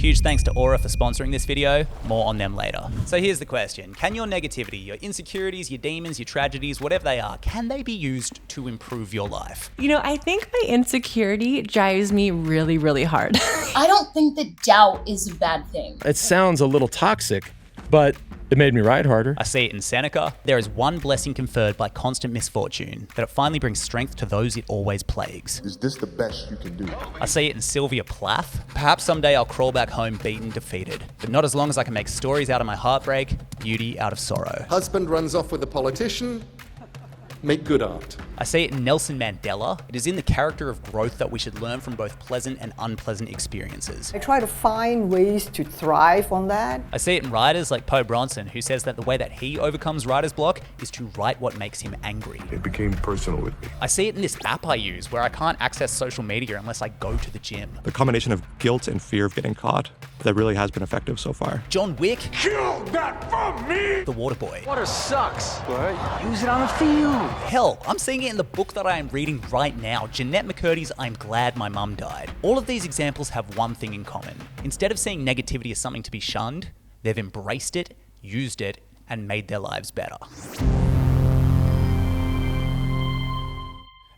Huge thanks to Aura for sponsoring this video. More on them later. So here's the question. Can your negativity, your insecurities, your demons, your tragedies, whatever they are, can they be used to improve your life? You know, I think my insecurity drives me really, really hard. I don't think that doubt is a bad thing. It sounds a little toxic, but it made me ride harder. I see it in Seneca. There is one blessing conferred by constant misfortune, that it finally brings strength to those it always plagues. Is this the best you can do? I see it in Sylvia Plath. Perhaps someday I'll crawl back home beaten, defeated, but not as long as I can make stories out of my heartbreak, beauty out of sorrow. Husband runs off with a politician, make good art. I see it in Nelson Mandela. It is in the character of growth that we should learn from both pleasant and unpleasant experiences. I try to find ways to thrive on that. I see it in writers like Poe Bronson, who says that the way that he overcomes writer's block is to write what makes him angry. It became personal with me. I see it in this app I use where I can't access social media unless I go to the gym. The combination of guilt and fear of getting caught, that really has been effective so far. John Wick. Kill that from me! The Water Boy. Water sucks, but use it on the field. Hell, I'm seeing it in the book that I am reading right now, Jeanette McCurdy's I'm Glad My Mum Died. All of these examples have one thing in common. Instead of seeing negativity as something to be shunned, they've embraced it, used it, and made their lives better.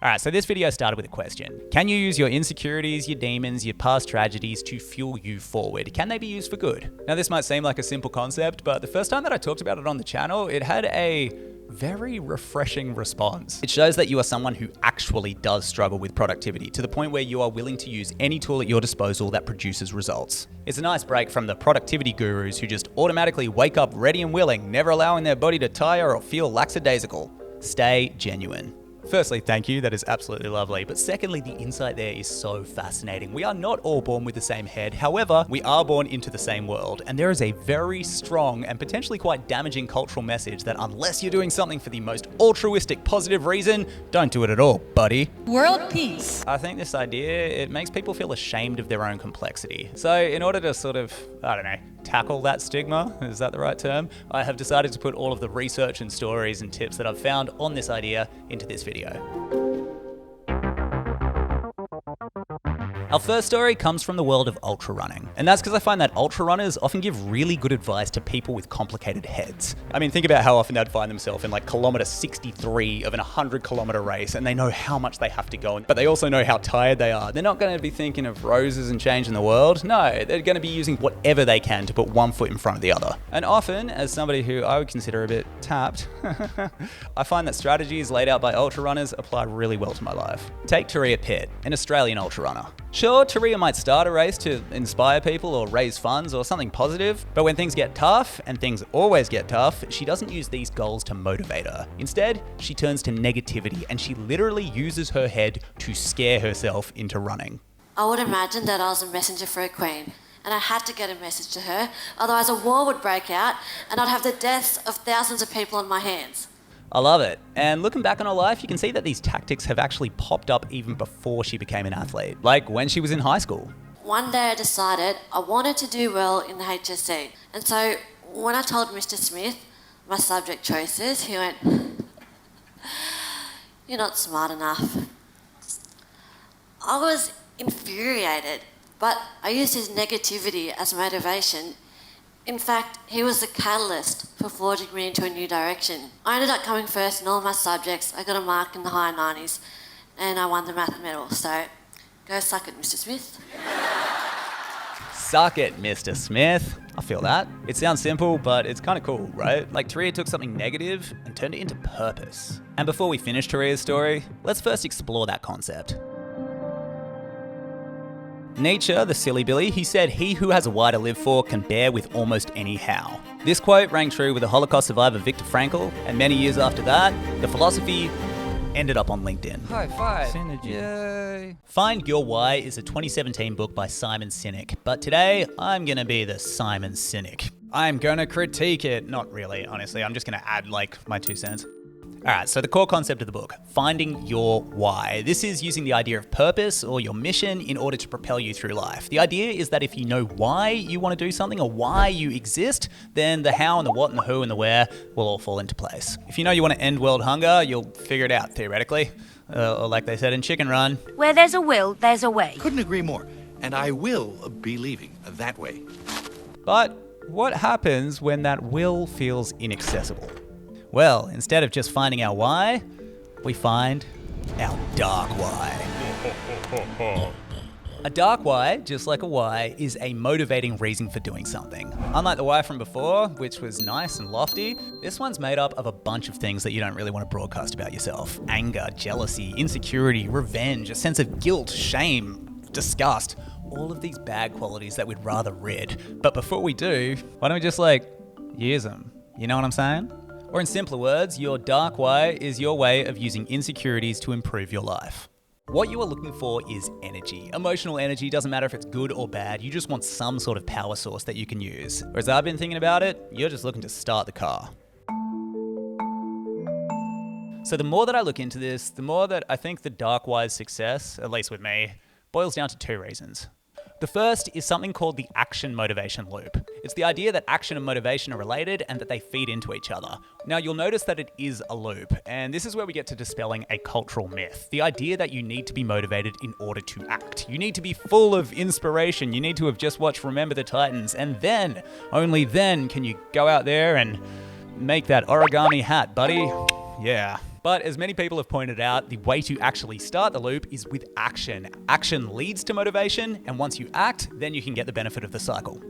Alright, so this video started with a question. Can you use your insecurities, your demons, your past tragedies to fuel you forward? Can they be used for good? Now this might seem like a simple concept, but the first time that I talked about it on the channel, it had a very refreshing response. It shows that you are someone who actually does struggle with productivity to the point where you are willing to use any tool at your disposal that produces results. It's a nice break from the productivity gurus who just automatically wake up ready and willing, never allowing their body to tire or feel lackadaisical. Stay genuine. Firstly, thank you, that is absolutely lovely. But secondly, the insight there is so fascinating. We are not all born with the same head. However, we are born into the same world. And there is a very strong and potentially quite damaging cultural message that unless you're doing something for the most altruistic, positive reason, don't do it at all, buddy. World peace. I think this idea, it makes people feel ashamed of their own complexity. So in order to sort of, tackle that stigma, is that the right term? I have decided to put all of the research and stories and tips that I've found on this idea into this video. Our first story comes from the world of ultra running. And that's because I find that ultra runners often give really good advice to people with complicated heads. I mean, think about how often they'd find themselves in like kilometer 63 of an 100-kilometer race, and they know how much they have to go, but they also know how tired they are. They're not going to be thinking of roses and changing the world. No, they're going to be using whatever they can to put one foot in front of the other. And often, as somebody who I would consider a bit tapped, I find that strategies laid out by ultra runners apply really well to my life. Take Turia Pitt, an Australian ultra runner. Sure, Turia might start a race to inspire people or raise funds or something positive, but when things get tough, and things always get tough, she doesn't use these goals to motivate her. Instead, she turns to negativity and she literally uses her head to scare herself into running. I would imagine that I was a messenger for a queen, and I had to get a message to her, otherwise a war would break out and I'd have the deaths of thousands of people on my hands. I love it. And looking back on her life, you can see that these tactics have actually popped up even before she became an athlete, like when she was in high school. One day I decided I wanted to do well in the HSC. And so when I told Mr. Smith my subject choices, he went, "You're not smart enough." I was infuriated, but I used his negativity as motivation. In fact, he was the catalyst for forging me into a new direction. I ended up coming first in all my subjects. I got a mark in the high 90s and I won the math medal. So, go suck it, Mr. Smith. Suck it, Mr. Smith. I feel that. It sounds simple, but it's kind of cool, right? Like Turia took something negative and turned it into purpose. And before we finish Turia's story, let's first explore that concept. Nietzsche, the silly Billy, he said, "He who has a why to live for can bear with almost any how." This quote rang true with the Holocaust survivor Viktor Frankl, and many years after that, the philosophy ended up on LinkedIn. High five. Synergy. Yay. Find Your Why is a 2017 book by Simon Sinek, but today I'm gonna be the Simon Cynic. I'm gonna critique it. Not really, honestly. I'm just gonna add my 2 cents. Alright, so the core concept of the book, finding your why. This is using the idea of purpose or your mission in order to propel you through life. The idea is that if you know why you want to do something or why you exist, then the how and the what and the who and the where will all fall into place. If you know you want to end world hunger, you'll figure it out, theoretically. Or like they said in Chicken Run. Where there's a will, there's a way. Couldn't agree more. and I will be leaving that way. But what happens when that will feels inaccessible? Well, instead of just finding our why, we find our dark why. A dark why, just like a why, is a motivating reason for doing something. Unlike the why from before, which was nice and lofty, this one's made up of a bunch of things that you don't really want to broadcast about yourself. Anger, jealousy, insecurity, revenge, a sense of guilt, shame, disgust. All of these bad qualities that we'd rather rid. But before we do, why don't we just use them? You know what I'm saying? Or in simpler words, your dark why is your way of using insecurities to improve your life. What you are looking for is energy. Emotional energy, doesn't matter if it's good or bad, you just want some sort of power source that you can use. Whereas I've been thinking about it, you're just looking to start the car. So the more that I look into this, the more that I think the dark why's success, at least with me, boils down to two reasons. The first is something called the action motivation loop. It's the idea that action and motivation are related and that they feed into each other. Now you'll notice that it is a loop, and this is where we get to dispelling a cultural myth. The idea that you need to be motivated in order to act. You need to be full of inspiration. You need to have just watched Remember the Titans, and then, only then, can you go out there and make that origami hat, buddy. Yeah. But as many people have pointed out, the way to actually start the loop is with action. Action leads to motivation, and once you act, then you can get the benefit of the cycle.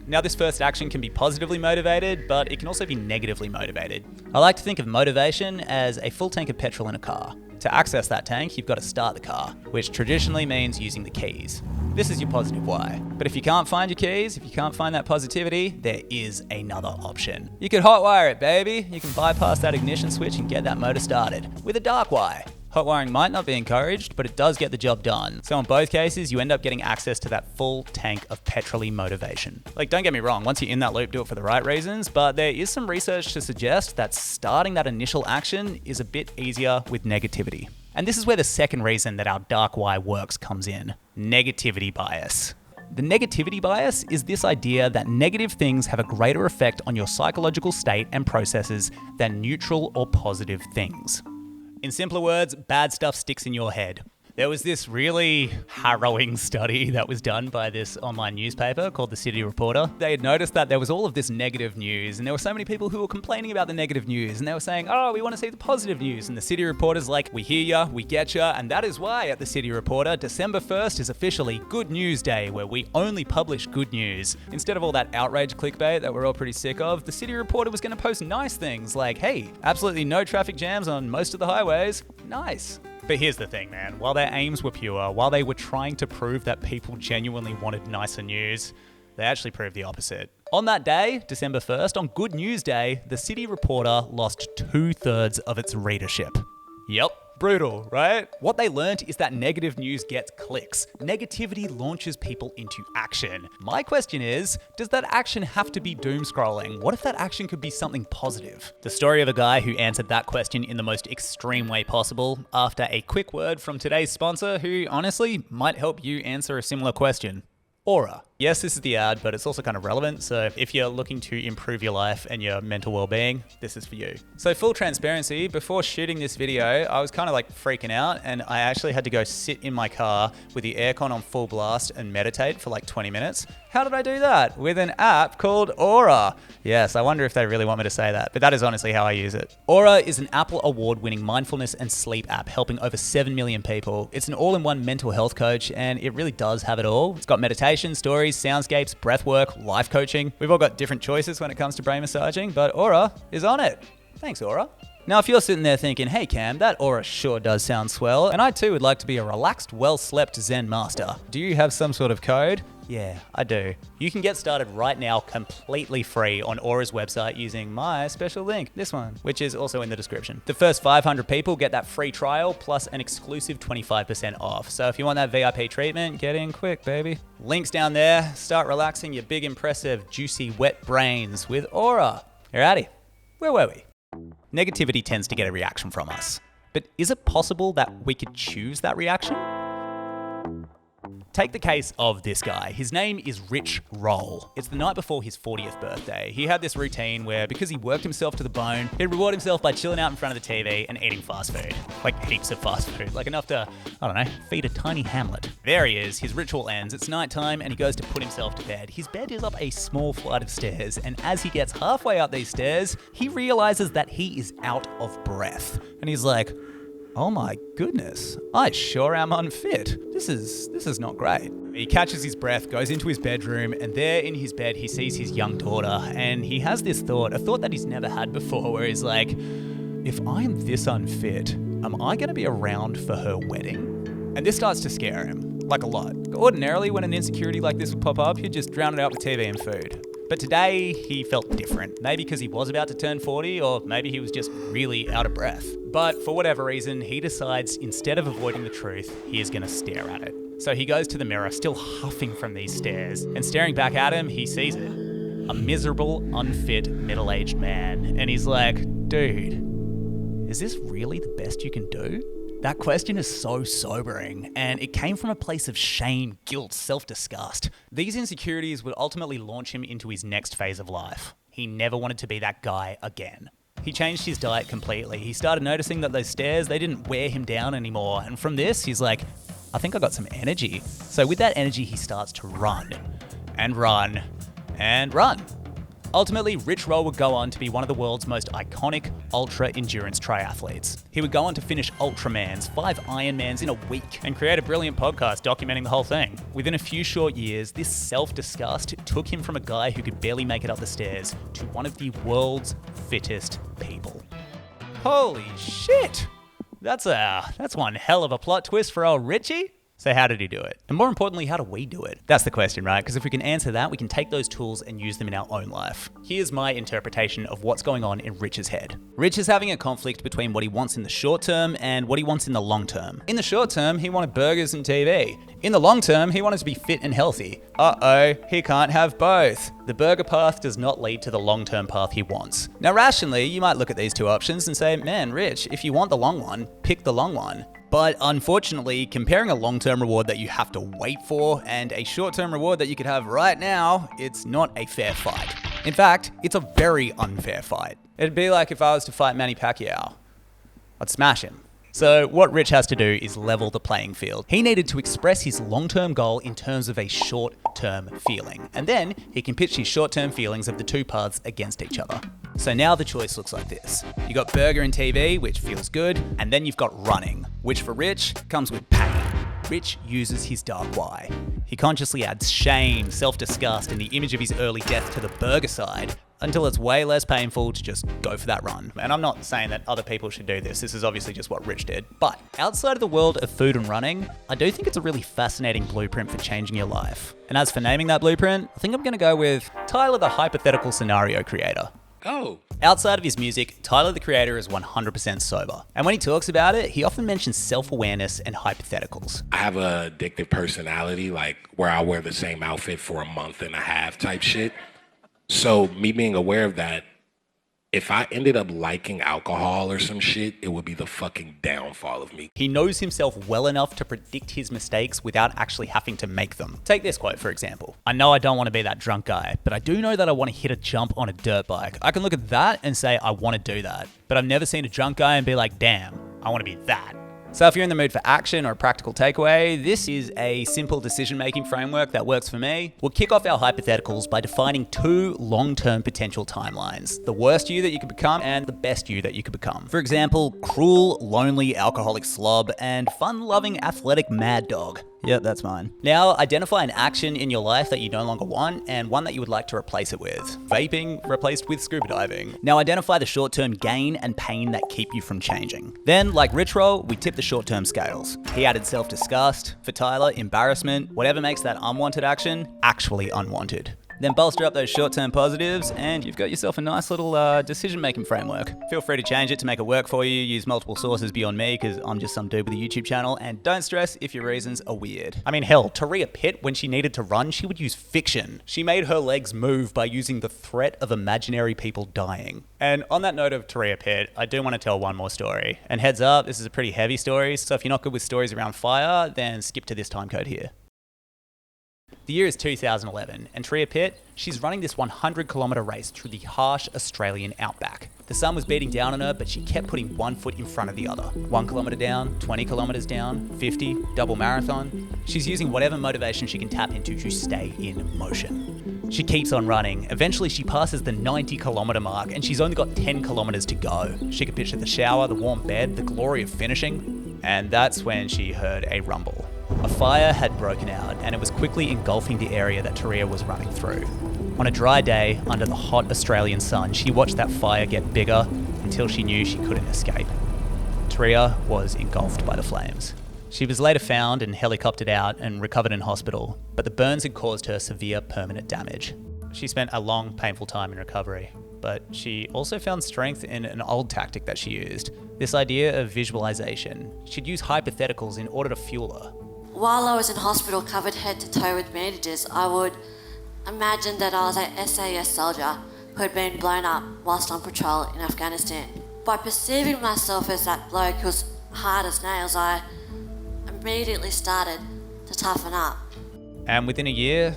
Now, this first action can be positively motivated, but it can also be negatively motivated. I like to think of motivation as a full tank of petrol in a car. To access that tank, you've got to start the car, which traditionally means using the keys. This is your positive why. But if you can't find your keys, if you can't find that positivity, there is another option. You could hotwire it, baby. You can bypass that ignition switch and get that motor started with a dark why. Hot wiring might not be encouraged, but it does get the job done. So in both cases, you end up getting access to that full tank of petrol-y motivation. Don't get me wrong, once you're in that loop, do it for the right reasons, but there is some research to suggest that starting that initial action is a bit easier with negativity. And this is where the second reason that our dark why works comes in: negativity bias. The negativity bias is this idea that negative things have a greater effect on your psychological state and processes than neutral or positive things. In simpler words, bad stuff sticks in your head. There was this really harrowing study that was done by this online newspaper called the City Reporter. They had noticed that there was all of this negative news, and there were so many people who were complaining about the negative news, and they were saying, oh, we want to see the positive news. And the City Reporter's like, we hear ya, we get ya, and that is why at the City Reporter, December 1st is officially Good News Day, where we only publish good news. Instead of all that outrage clickbait that we're all pretty sick of, the City Reporter was going to post nice things like, hey, absolutely no traffic jams on most of the highways. Nice. But here's the thing, man. While their aims were pure, while they were trying to prove that people genuinely wanted nicer news, they actually proved the opposite. On that day, December 1st, on Good News Day, the City Reporter lost 2/3 of its readership. Yep. Brutal, right? What they learned is that negative news gets clicks. Negativity launches people into action. My question is, does that action have to be doom scrolling? What if that action could be something positive? The story of a guy who answered that question in the most extreme way possible after a quick word from today's sponsor who honestly might help you answer a similar question. Aura. Yes, this is the ad, but it's also kind of relevant. So if you're looking to improve your life and your mental well-being, this is for you. So full transparency, before shooting this video, I was kind of freaking out, and I actually had to go sit in my car with the aircon on full blast and meditate for 20 minutes. How did I do that? With an app called Aura. Yes, I wonder if they really want me to say that, but that is honestly how I use it. Aura is an Apple award-winning mindfulness and sleep app helping over 7 million people. It's an all-in-one mental health coach, and it really does have it all. It's got meditation, stories, soundscapes, breathwork, life coaching. We've all got different choices when it comes to brain massaging, but Aura is on it. Thanks, Aura. Now, if you're sitting there thinking, hey Cam, that Aura sure does sound swell, and I too would like to be a relaxed, well-slept Zen master, do you have some sort of code? Yeah, I do. You can get started right now completely free on Aura's website using my special link, this one, which is also in the description. The first 500 people get that free trial plus an exclusive 25% off. So if you want that VIP treatment, get in quick, baby. Links down there. Start relaxing your big, impressive, juicy, wet brains with Aura. Alrighty, where were we? Negativity tends to get a reaction from us. But is it possible that we could choose that reaction? Take the case of this guy. His name is Rich Roll. It's the night before his 40th birthday. He had this routine where, because he worked himself to the bone, he'd reward himself by chilling out in front of the TV and eating fast food. Like heaps of fast food. Like enough to, I don't know, feed a tiny hamlet. There he is. His ritual ends. It's nighttime and he goes to put himself to bed. His bed is up a small flight of stairs, and as he gets halfway up these stairs, he realizes that he is out of breath. And he's like, oh my goodness, I sure am unfit. This is not great. He catches his breath, goes into his bedroom, and there in his bed he sees his young daughter, and he has this thought, a thought that he's never had before, where he's like, if I am this unfit, am I going to be around for her wedding? And this starts to scare him, like a lot. Ordinarily, when an insecurity like this would pop up, he'd just drown it out with TV and food. But today, he felt different. Maybe because he was about to turn 40, or maybe he was just really out of breath. But for whatever reason, he decides instead of avoiding the truth, he is going to stare at it. So he goes to the mirror, still huffing from these stairs, and staring back at him, he sees it. A miserable, unfit, middle-aged man. And he's like, dude, is this really the best you can do? That question is so sobering, and it came from a place of shame, guilt, self-disgust. These insecurities would ultimately launch him into his next phase of life. He never wanted to be that guy again. He changed his diet completely. He started noticing that those stairs, they didn't wear him down anymore. And from this, he's like, I think I got some energy. So with that energy, he starts to run and run and run. Ultimately, Rich Roll would go on to be one of the world's most iconic ultra-endurance triathletes. He would go on to finish Ultramans, 5 Ironmans in a week, and create a brilliant podcast documenting the whole thing. Within a few short years, this self-disgust took him from a guy who could barely make it up the stairs to one of the world's fittest people. Holy shit! That's one hell of a plot twist for old Richie. So how did he do it? And more importantly, how do we do it? That's the question, right? Because if we can answer that, we can take those tools and use them in our own life. Here's my interpretation of what's going on in Rich's head. Rich is having a conflict between what he wants in the short term and what he wants in the long term. In the short term, he wanted burgers and TV. In the long term, he wanted to be fit and healthy. Uh-oh, he can't have both. The burger path does not lead to the long-term path he wants. Now, rationally, you might look at these two options and say, man, Rich, if you want the long one, pick the long one. But unfortunately, comparing a long-term reward that you have to wait for and a short-term reward that you could have right now, it's not a fair fight. In fact, it's a very unfair fight. It'd be like if I was to fight Manny Pacquiao. I'd smash him. So what Rich has to do is level the playing field. He needed to express his long-term goal in terms of a short-term feeling. And then he can pitch his short-term feelings of the two paths against each other. So now the choice looks like this. You got burger and TV, which feels good, and then you've got running, which for Rich comes with pain. Rich uses his dark why. He consciously adds shame, self-disgust, and the image of his early death to the burger side until it's way less painful to just go for that run. And I'm not saying that other people should do this. This is obviously just what Rich did. But outside of the world of food and running, I do think it's a really fascinating blueprint for changing your life. And as for naming that blueprint, I think I'm going to go with Tyler, the hypothetical scenario creator. Oh. Outside of his music, Tyler the Creator is 100% sober. And when he talks about it, he often mentions self-awareness and hypotheticals. I have a addictive personality, like where I wear the same outfit for a month and a half type shit. So me being aware of that, if I ended up liking alcohol or some shit, it would be the fucking downfall of me. He knows himself well enough to predict his mistakes without actually having to make them. Take this quote, for example. I know I don't want to be that drunk guy, but I do know that I want to hit a jump on a dirt bike. I can look at that and say I want to do that, but I've never seen a drunk guy and be like, damn, I want to be that. So if you're in the mood for action or a practical takeaway, this is a simple decision-making framework that works for me. We'll kick off our hypotheticals by defining 2 long-term potential timelines. The worst you that you could become and the best you that you could become. For example, cruel, lonely, alcoholic slob and fun-loving, athletic mad dog. Yep, that's mine. Now, identify an action in your life that you no longer want and one that you would like to replace it with. Vaping replaced with scuba diving. Now, identify the short-term gain and pain that keep you from changing. Then, like Rich Roll, we tip the short-term scales. He added self-disgust. For Tyler, embarrassment. Whatever makes that unwanted action actually unwanted. Then bolster up those short-term positives and you've got yourself a nice little decision-making framework. Feel free to change it to make it work for you. Use multiple sources beyond me because I'm just some dude with a YouTube channel, and don't stress if your reasons are weird. I mean, hell, Turia Pitt, when she needed to run, she would use fiction. She made her legs move by using the threat of imaginary people dying. And on that note of Turia Pitt, I do want to tell one more story. And heads up, this is a pretty heavy story, so if you're not good with stories around fire, then skip to this time code here. The year is 2011, and Turia Pitt, she's running this 100-kilometre race through the harsh Australian outback. The sun was beating down on her, but she kept putting one foot in front of the other. 1 kilometre down, 20 kilometres down, 50, double marathon. She's using whatever motivation she can tap into to stay in motion. She keeps on running. Eventually, she passes the 90-kilometre mark, and she's only got 10 kilometres to go. She could picture the shower, the warm bed, the glory of finishing, and that's when she heard a rumble. A fire had broken out, and it was quickly engulfing the area that Turia was running through. On a dry day, under the hot Australian sun, she watched that fire get bigger until she knew she couldn't escape. Turia was engulfed by the flames. She was later found and helicoptered out and recovered in hospital, but the burns had caused her severe permanent damage. She spent a long, painful time in recovery, but she also found strength in an old tactic that she used, this idea of visualization. She'd use hypotheticals in order to fuel her. While I was in hospital covered head to toe with bandages, I would imagine that I was a SAS soldier who had been blown up whilst on patrol in Afghanistan. By perceiving myself as that bloke who was hard as nails, I immediately started to toughen up. And within a year,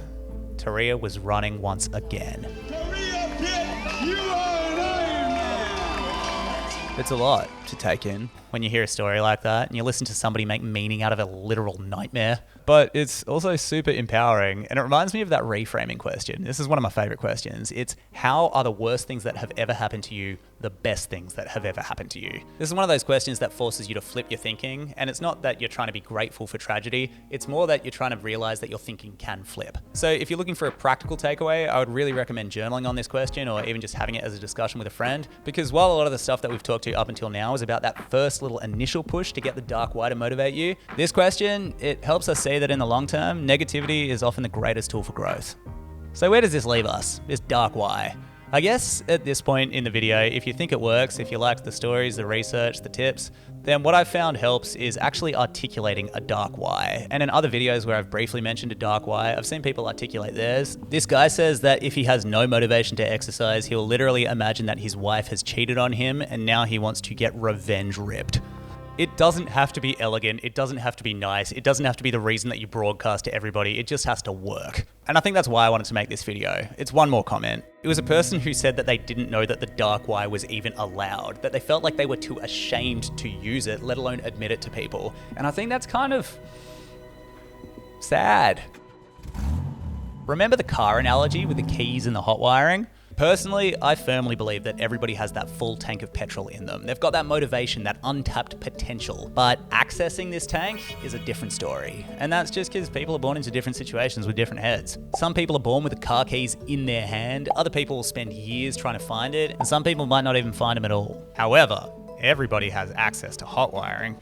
Turia was running once again. Turia Pitt, you are an Ironman! It's a lot to take in when you hear a story like that and you listen to somebody make meaning out of a literal nightmare. But it's also super empowering, and it reminds me of that reframing question. This is one of my favorite questions. It's, how are the worst things that have ever happened to you the best things that have ever happened to you? This is one of those questions that forces you to flip your thinking, and it's not that you're trying to be grateful for tragedy, it's more that you're trying to realize that your thinking can flip. So if you're looking for a practical takeaway, I would really recommend journaling on this question, or even just having it as a discussion with a friend, because while a lot of the stuff that we've talked to up until now is about that first little initial push to get the dark why to motivate you, this question, it helps us see that in the long term, negativity is often the greatest tool for growth. So where does this leave us, this dark why? I guess at this point in the video, if you think it works, if you liked the stories, the research, the tips, then what I've found helps is actually articulating a dark why. And in other videos where I've briefly mentioned a dark why, I've seen people articulate theirs. This guy says that if he has no motivation to exercise, he'll literally imagine that his wife has cheated on him and now he wants to get revenge ripped. It doesn't have to be elegant, it doesn't have to be nice, it doesn't have to be the reason that you broadcast to everybody, it just has to work. And I think that's why I wanted to make this video. It's one more comment. It was a person who said that they didn't know that the dark why was even allowed, that they felt like they were too ashamed to use it, let alone admit it to people. And I think that's kind of sad. Remember the car analogy with the keys and the hot wiring? Personally, I firmly believe that everybody has that full tank of petrol in them. They've got that motivation, that untapped potential. But accessing this tank is a different story. And that's just because people are born into different situations with different heads. Some people are born with the car keys in their hand. Other people will spend years trying to find it. And some people might not even find them at all. However, everybody has access to hot wiring.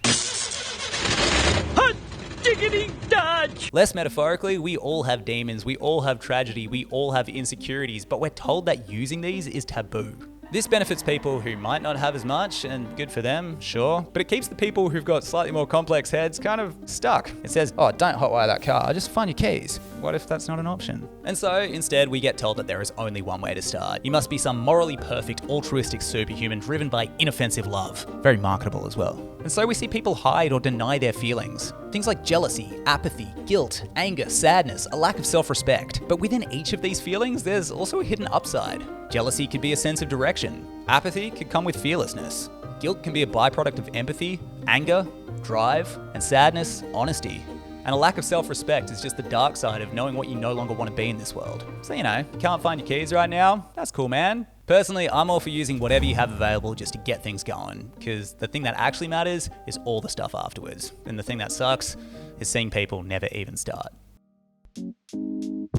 Less metaphorically, we all have demons, we all have tragedy, we all have insecurities, but we're told that using these is taboo. This benefits people who might not have as much, and good for them, sure, but it keeps the people who've got slightly more complex heads kind of stuck. It says, oh, don't hotwire that car, just find your keys. What if that's not an option? And so, instead, we get told that there is only one way to start. You must be some morally perfect, altruistic superhuman driven by inoffensive love. Very marketable as well. And so we see people hide or deny their feelings. Things like jealousy, apathy, guilt, anger, sadness, a lack of self-respect. But within each of these feelings, there's also a hidden upside. Jealousy could be a sense of direction. Apathy could come with fearlessness. Guilt can be a byproduct of empathy, anger, drive, and sadness, honesty. And a lack of self-respect is just the dark side of knowing what you no longer want to be in this world. So, you can't find your keys right now? That's cool, man. Personally, I'm all for using whatever you have available just to get things going, because the thing that actually matters is all the stuff afterwards. And the thing that sucks is seeing people never even start.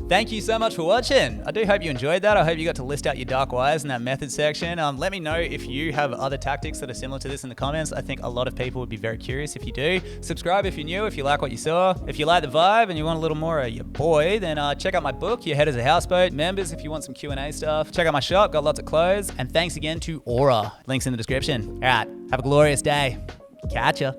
Thank you so much for watching. I do hope you enjoyed that. I hope you got to list out your dark whys in that method section. Let me know if you have other tactics that are similar to this in the comments. I think a lot of people would be very curious if you do. Subscribe if you're new, if you like what you saw. If you like the vibe and you want a little more of your boy, then check out my book, Your Head is a Houseboat. Members, if you want some Q&A stuff. Check out my shop, got lots of clothes. And thanks again to Aura. Links in the description. All right, have a glorious day. Catch ya.